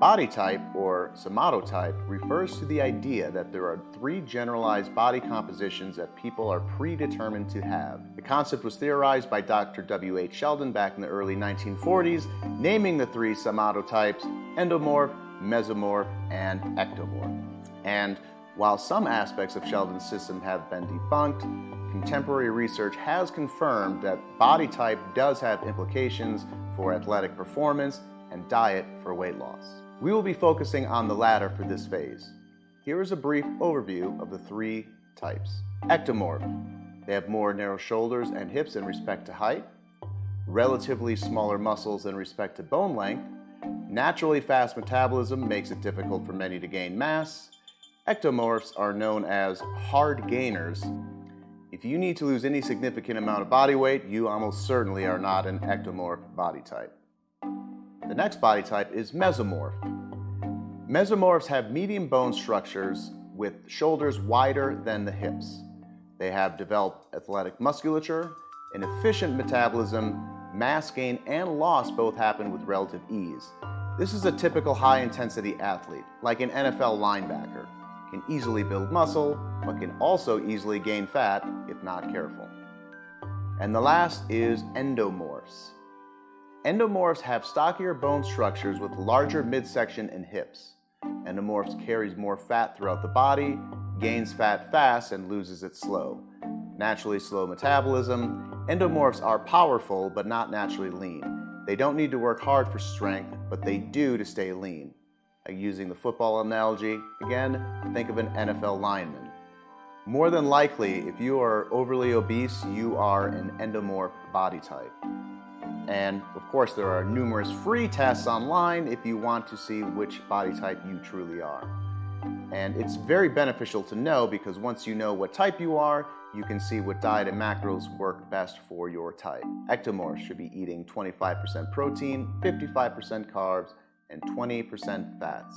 Body type, or somatotype, refers to the idea that there are three generalized body compositions that people are predetermined to have. The concept was theorized by Dr. W.H. Sheldon back in the early 1940s, naming the three somatotypes Endomorph, Mesomorph, and Ectomorph. And while some aspects of Sheldon's system have been debunked, contemporary research has confirmed that body type does have implications for athletic performance and diet for weight loss. We will be focusing on the latter for this phase. Here is a brief overview of the three types. Ectomorph. They have more narrow shoulders and hips in respect to height, relatively smaller muscles in respect to bone length, naturally fast metabolism makes it difficult for many to gain mass. Ectomorphs are known as hard gainers. If you need to lose any significant amount of body weight, you almost certainly are not an ectomorph body type. The next body type is Mesomorph. Mesomorphs have medium bone structures with shoulders wider than the hips. They have developed athletic musculature, an efficient metabolism, mass gain and loss both happen with relative ease. This is a typical high-intensity athlete, like an NFL linebacker. Can easily build muscle, but can also easily gain fat if not careful. And the last is Endomorphs. Endomorphs have stockier bone structures with larger midsection and hips. Endomorphs carries more fat throughout the body, gains fat fast, and loses it slow. Naturally slow metabolism, endomorphs are powerful but not naturally lean. They don't need to work hard for strength, but they do to stay lean. Like using the football analogy, again, think of an NFL lineman. More than likely, if you are overly obese, you are an endomorph body type. And of course, there are numerous free tests online if you want to see which body type you truly are. And it's very beneficial to know because once you know what type you are, you can see what diet and macros work best for your type. Ectomorphs should be eating 25% protein, 55% carbs, and 20% fats.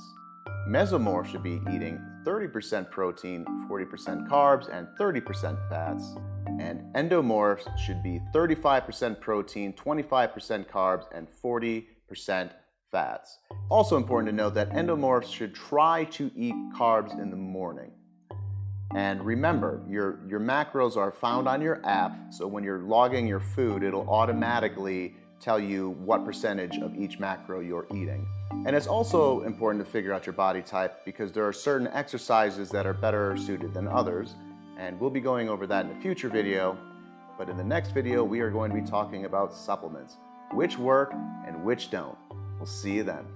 Mesomorphs should be eating 30% protein, 40% carbs, and 30% fats. And endomorphs should be 35% protein, 25% carbs, and 40% fats. Also important to note that endomorphs should try to eat carbs in the morning. And remember, your macros are found on your app, so when you're logging your food, it'll automatically tell you what percentage of each macro you're eating. And it's also important to figure out your body type because there are certain exercises that are better suited than others, and we'll be going over that in a future video. But in the next video, we are going to be talking about supplements, which work and which don't. We'll see you then.